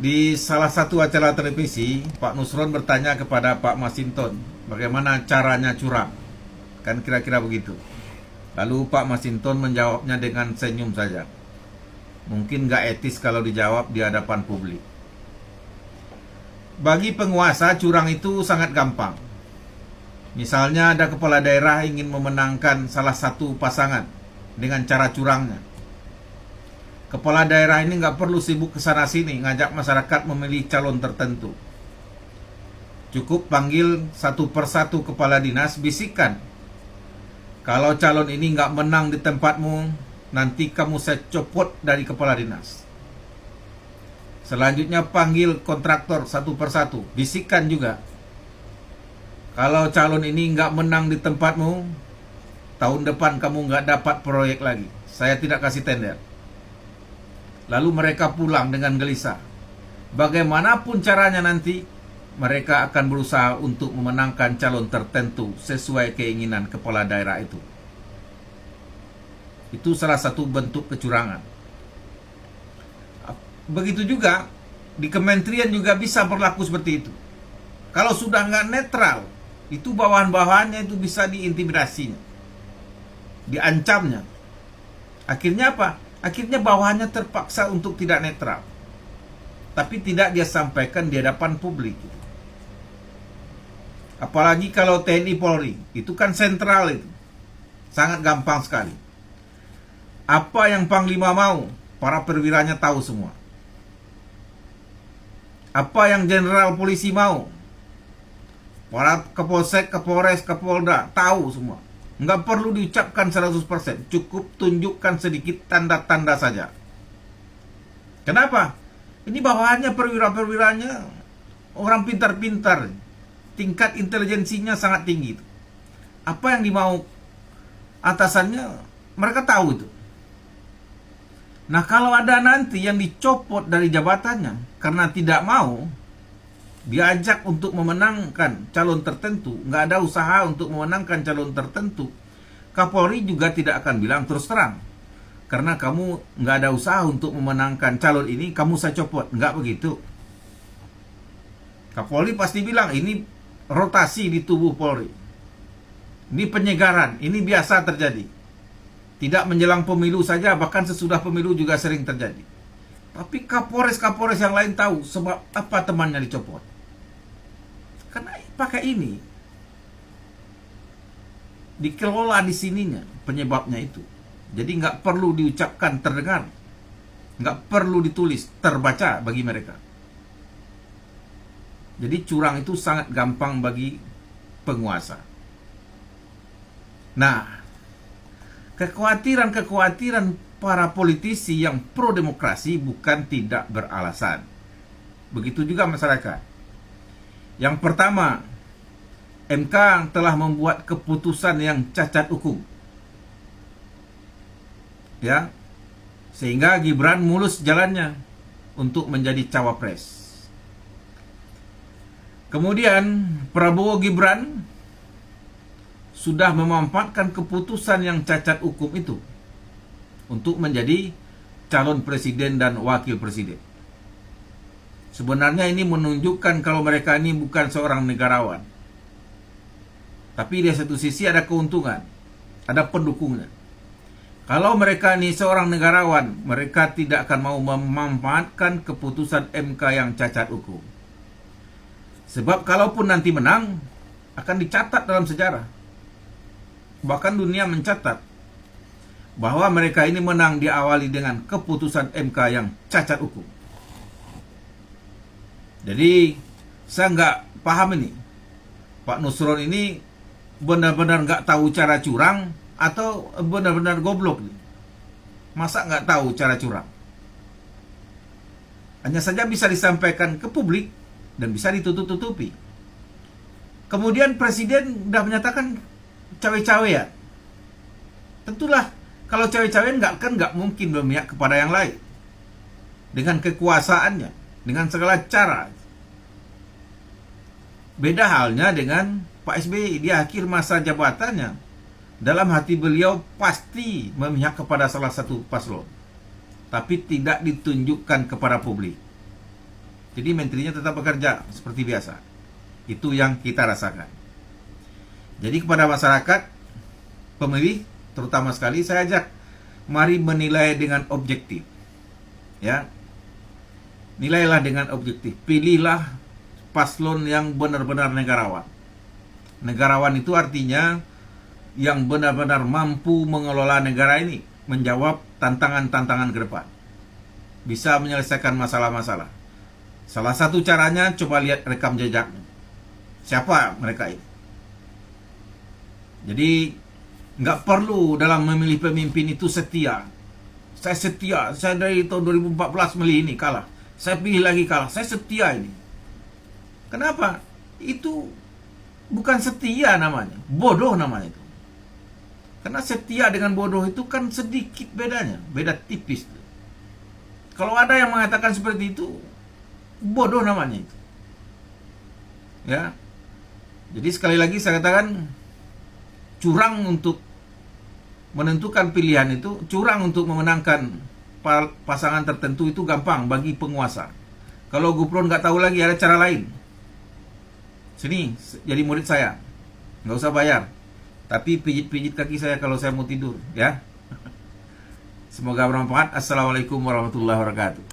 Di salah satu acara televisi, Pak Nusron bertanya kepada Pak Masinton, bagaimana caranya curang? Kan kira-kira begitu. Lalu Pak Masinton menjawabnya dengan senyum saja. Mungkin gak etis kalau dijawab di hadapan publik. Bagi penguasa, curang itu sangat gampang. Misalnya ada kepala daerah ingin memenangkan salah satu pasangan dengan cara curangnya. Kepala daerah ini nggak perlu sibuk kesana sini ngajak masyarakat memilih calon tertentu. Cukup panggil satu persatu kepala dinas, bisikan, kalau calon ini nggak menang di tempatmu, nanti kamu saya copot dari kepala dinas. Selanjutnya panggil kontraktor satu persatu, bisikan juga, kalau calon ini nggak menang di tempatmu, tahun depan kamu nggak dapat proyek lagi, saya tidak kasih tender. Lalu mereka pulang dengan gelisah. Bagaimanapun caranya nanti, mereka akan berusaha untuk memenangkan calon tertentu sesuai keinginan kepala daerah itu. Itu salah satu bentuk kecurangan. Begitu juga di kementerian juga bisa berlaku seperti itu. Kalau sudah nggak netral, itu bawahan-bawahannya itu bisa diintimidasinya, diancamnya. Akhirnya apa? Akhirnya bawahannya terpaksa untuk tidak netral, tapi tidak dia sampaikan di hadapan publik. Apalagi kalau TNI Polri, itu kan sentral itu. Sangat gampang sekali. Apa yang Panglima mau, para perwiranya tahu semua. Apa yang Jenderal Polisi mau, para Kapolsek, Kapolres, Kapolda tahu semua. Nggak perlu diucapkan 100%, cukup tunjukkan sedikit tanda-tanda saja. Kenapa? Ini bawahannya perwira-perwiranya orang pintar-pintar, tingkat intelijensinya sangat tinggi. Apa yang dimau atasannya, mereka tahu itu. Nah, kalau ada nanti yang dicopot dari jabatannya karena tidak mau diajak untuk memenangkan calon tertentu, nggak ada usaha untuk memenangkan calon tertentu, Kapolri juga tidak akan bilang terus terang, karena kamu nggak ada usaha untuk memenangkan calon ini, kamu saya copot. Nggak begitu. Kapolri pasti bilang, ini rotasi di tubuh Polri, ini penyegaran, ini biasa terjadi. Tidak menjelang pemilu saja, bahkan sesudah pemilu juga sering terjadi. Tapi Kapolres-Kapolres yang lain tahu sebab apa temannya dicopot. Karena pakai ini dikelola di sininya penyebabnya itu. Jadi nggak perlu diucapkan terdengar, nggak perlu ditulis terbaca bagi mereka. Jadi curang itu sangat gampang bagi penguasa. Nah, kekhawatiran para politisi yang pro demokrasi bukan tidak beralasan. Begitu juga masyarakat. Yang pertama, MK telah membuat keputusan yang cacat hukum. Ya. Sehingga Gibran mulus jalannya untuk menjadi cawapres. Kemudian Prabowo Gibran sudah memanfaatkan keputusan yang cacat hukum itu untuk menjadi calon presiden dan wakil presiden. Sebenarnya ini menunjukkan kalau mereka ini bukan seorang negarawan. Tapi di satu sisi ada keuntungan, ada pendukungnya. Kalau mereka ini seorang negarawan, mereka tidak akan mau memanfaatkan keputusan MK yang cacat hukum. Sebab kalaupun nanti menang, akan dicatat dalam sejarah. Bahkan dunia mencatat bahwa mereka ini menang diawali dengan keputusan MK yang cacat hukum. Jadi saya nggak paham ini, Pak Nusron ini benar-benar nggak tahu cara curang atau benar-benar goblok nih. Masa nggak tahu cara curang? Hanya saja bisa disampaikan ke publik dan bisa ditutup-tutupi. Kemudian presiden udah menyatakan cawe-cawean. Tentulah kalau cawe-cawean nggak mungkin berpihak kepada yang lain dengan kekuasaannya, dengan segala cara. Beda halnya dengan Pak SBY di akhir masa jabatannya. Dalam hati beliau pasti memihak kepada salah satu paslon, tapi tidak ditunjukkan kepada publik. Jadi menterinya tetap bekerja seperti biasa. Itu yang kita rasakan. Jadi kepada masyarakat, pemilih, terutama sekali saya ajak, mari menilai dengan objektif. Ya, nilailah dengan objektif. Pilihlah paslon yang benar-benar negarawan. Negarawan itu artinya yang benar-benar mampu mengelola negara ini, menjawab tantangan-tantangan ke depan, bisa menyelesaikan masalah-masalah. Salah satu caranya, coba lihat rekam jejaknya. Siapa mereka ini? Jadi nggak perlu dalam memilih pemimpin itu setia. Saya setia, saya dari tahun 2014 milih ini kalah, saya pilih lagi kalah, saya setia ini. Kenapa? Itu bukan setia namanya, bodoh namanya itu. Karena setia dengan bodoh itu kan sedikit bedanya, beda tipis. Kalau ada yang mengatakan seperti itu, bodoh namanya itu. Ya. Jadi sekali lagi saya katakan, curang untuk menentukan pilihan itu, curang untuk memenangkan pasangan tertentu itu gampang bagi penguasa. Kalau Gufron nggak tahu lagi, ada cara lain. Sini, jadi murid saya, nggak usah bayar, tapi pijit-pijit kaki saya kalau saya mau tidur, ya. Semoga bermanfaat. Assalamualaikum warahmatullahi wabarakatuh.